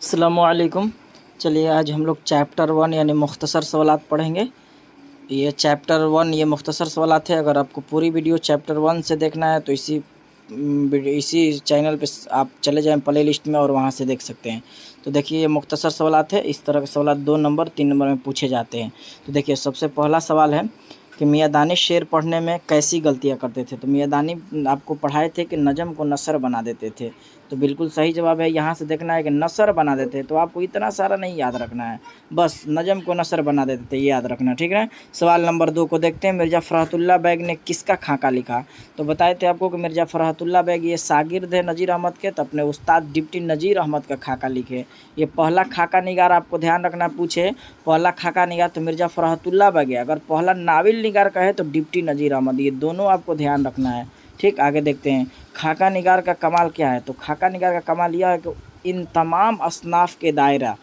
अस्सलामुअलैकुम। चलिए आज हम लोग चैप्टर 1 यानी मुख्तसर सवालात पढ़ेंगे। ये चैप्टर 1 ये मुख्तसर सवालात है। अगर आपको पूरी वीडियो चैप्टर 1 से देखना है तो इसी चैनल पे आप चले जाएं प्ले लिस्ट में और वहाँ से देख सकते हैं। तो देखिए ये मुख्तसर सवालात है। इस तरह के सवालात 2 नंबर 3 नंबर में पूछे जाते हैं। तो देखिए सबसे पहला सवाल है कि मियाँ दानिश शेर पढ़ने में कैसी गलतियाँ करते थे। तो मियाँ दानी आपको पढ़ाए थे कि नज़म को नसर बना देते थे। तो बिल्कुल सही जवाब है। यहाँ से देखना है कि नसर बना देते हैं, तो आपको इतना सारा नहीं याद रखना है, बस नज़म को नसर बना देते थे ये याद रखना, ठीक है। सवाल नंबर 2 को देखते हैं। मिर्ज़ा फ़रहतुल्लाह बैग ने किसका खाका लिखा। तो बताए थे आपको कि मिर्ज़ा फ़रहतुल्लाह बैग ये शागिर्द है नज़ीर अहमद के, तो अपने उस्ताद डिप्टी नज़ीर अहमद का खाका लिखे। ये पहला खाका निगार आपको ध्यान रखना, पूछे पहला खाका निगार तो मिर्ज़ा फ़रहतुल्लाह बैग है, अगर पहला नाविल निगार कहे तो डिप्टी नज़ीर अहमद, ये दोनों आपको ध्यान रखना है, ठीक। आगे देखते हैं खाका निगार का कमाल क्या है। तो खाका निगार का कमाल यह है कि इन तमाम असनाफ के दायरा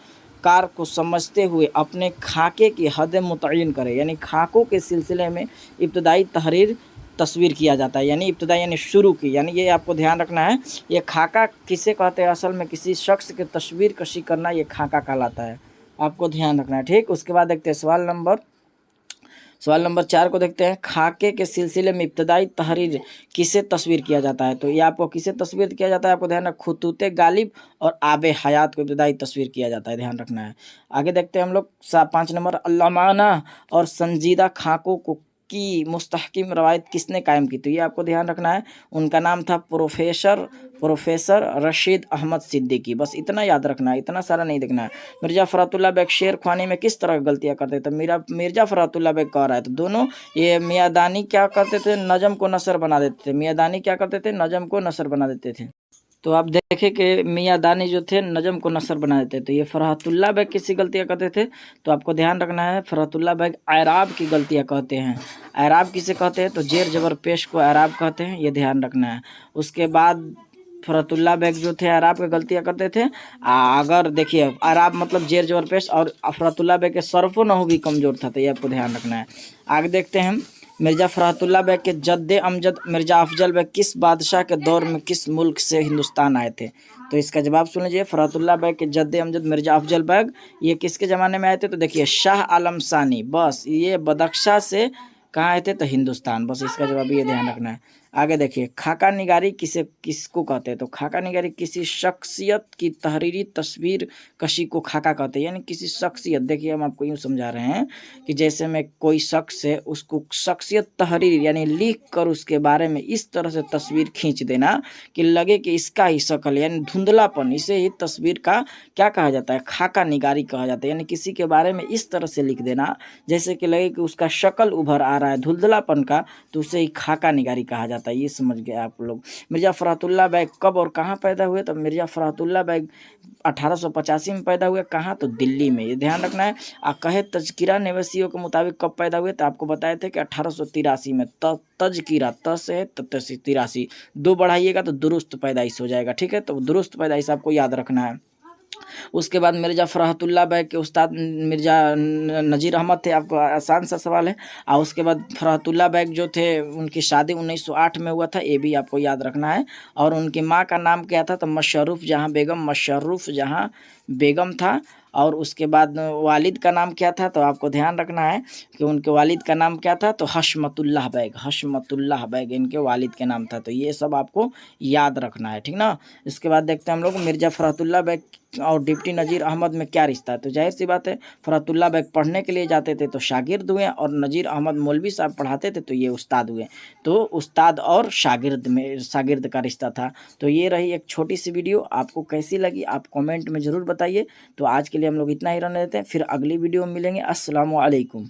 कार को समझते हुए अपने खाके की हद मुतय्यन करे, यानी खाकों के सिलसिले में इब्तदाई तहरीर तस्वीर किया जाता है, यानी इब्तदाई यानी शुरू की, यानी ये आपको ध्यान रखना है। ये खाका किसे कहते हैं, असल में किसी शख्स की तस्वीर कशी करना ये खाका कहलाता है, आपको ध्यान रखना है, ठीक। उसके बाद देखते हैं सवाल नंबर 4 को देखते हैं। खाके के सिलसिले में इब्तदाई तहरीर किसे तस्वीर किया जाता है। तो ये आपको किसे तस्वीर किया जाता है, आपको ध्यान रखना, खुतूते गालिब और आबे हयात को इब्तदाई तस्वीर किया जाता है, ध्यान रखना है। आगे देखते हैं हम लोग 5 नंबर। अल्लामाना और संजीदा खाकों को की मुस्तहकिम रवायत किसने कायम की। तो ये आपको ध्यान रखना है, उनका नाम था प्रोफेसर रशीद अहमद सिद्दीकी, बस इतना याद रखना है, इतना सारा नहीं देखना है। मिर्ज़ा फ़रहतुल्लाह बैग शेर ख्वानी में किस तरह की गलतियाँ करते थे। मिर्ज़ा फ़रहतुल्लाह बैग कह रहा है, तो दोनों ये मियाँ दानी क्या करते थे, नज़म को नसर बना देते थे। मियाँ दानी क्या करते थे, नज़म को नसर बना देते थे। तो आप देखें कि मियाँ दानी जो थे नज़म को नसर बना देते, तो ये फ़रहतुल्लाह बैग किसी गलतियाँ करते थे। तो आपको ध्यान रखना है, फ़रहतुल्लाह बैग एराब की गलतियाँ कहते हैं। एराब किसे कहते हैं, तो जेर जबर पेश को एराब कहते हैं, ये ध्यान रखना है। उसके बाद फ़रहतुल्लाह बैग जो थे एराब की गलतियाँ करते थे। अगर देखिए एराब मतलब जेर जबर पेश, और फ़रहतुल्लाह बैग के सर्फ़ व नहू भी कमज़ोर था, तो ये आपको ध्यान रखना है। आगे देखते हैं मिर्ज़ा फ़रहतुल्लाह बैग के जद्दे अमजद मिर्ज़ा अफ़ज़ल बैग किस बादशाह के दौर में किस मुल्क से हिंदुस्तान आए थे। तो इसका जवाब सुन लीजिए। फ़रहतुल्लाह बैग के जद्दे अमजद मिर्ज़ा अफ़ज़ल बैग ये किसके ज़माने में आए थे। तो देखिए शाह आलम सानी, बस ये बदख्शा से कहाँ आए थे, तो हिंदुस्तान, बस इसका जवाब ये ध्यान रखना है। आगे देखिए खाका निगारी किसको कहते हैं। तो खाका निगारी किसी शख्सियत की तहरीरी तस्वीर कशी को खाका कहते हैं, यानी किसी शख्सियत, देखिए हम आपको यूँ समझा रहे हैं कि जैसे में कोई शख्स है उसको शख्सियत तहरीर यानी लिख कर उसके बारे में इस तरह से तस्वीर खींच देना कि लगे कि इसका ही शक्ल, यानी धुंधलापन, इसे ही तस्वीर का क्या कहा जाता है, खाका निगारी कहा जाता है। यानी किसी के बारे में इस तरह से लिख देना जैसे कि लगे कि उसका शक्ल उभर आ रहा है धुंधलापन का, तो उसे ही खाका निगारी कहा जाता है। ये समझ गए आप लोग। मिर्ज़ा फ़रहतुल्लाह बैग कब और कहाँ पैदा हुए। तो मिर्ज़ा फ़रहतुल्लाह बैग 1885 में पैदा हुए, कहाँ, तो दिल्ली में, ये ध्यान रखना है। कहे तज़किरा निवसियों के मुताबिक कब पैदा हुए, तो आपको बताए थे कि 1883 में। तज़किरा त से है तो 83 2 बढ़ाइएगा तो दुरुस्त पैदाइश हो जाएगा, ठीक है। तो दुरुस्त पैदाइश आपको याद रखना है। उसके बाद मिर्ज़ा फ़रहतुल्लाह बैग के उस्ताद मिर्ज़ा नज़ीर अहमद थे, आपको आसान सा सवाल है। और उसके बाद फ़रहतुल्लाह बैग जो थे उनकी शादी 1908 में हुआ था, ये भी आपको याद रखना है। और उनकी माँ का नाम क्या था, तो मशर्रूफ़ जहाँ बेगम था। और उसके बाद वालिद का नाम क्या था, तो आपको ध्यान रखना है कि उनके वालिद का नाम क्या था, तो हशमतुल्लाह बैग इनके वालिद के नाम था। तो ये सब आपको याद रखना है, ठीक ना। इसके बाद देखते हैं हम लोग मिर्ज़ा फ़रहतुल्लाह बैग और डिप्टी नज़ीर अहमद में क्या रिश्ता है। तो जाहिर सी बात है, फ़रहतुल्लाह बैग पढ़ने के लिए जाते थे तो शागिर्द हुए, और नज़ीर अहमद मौलवी साहब पढ़ाते थे तो ये उस्ताद हुए। तो उस्ताद और शागिर्द का रिश्ता था। तो ये रही एक छोटी सी वीडियो, आपको कैसी लगी आप कमेंट में ज़रूर बताइए। तो आज के लिए हम लोग इतना ही रहने देते हैं, फिर अगली वीडियो में मिलेंगे। अस्सलामु अलैकुम।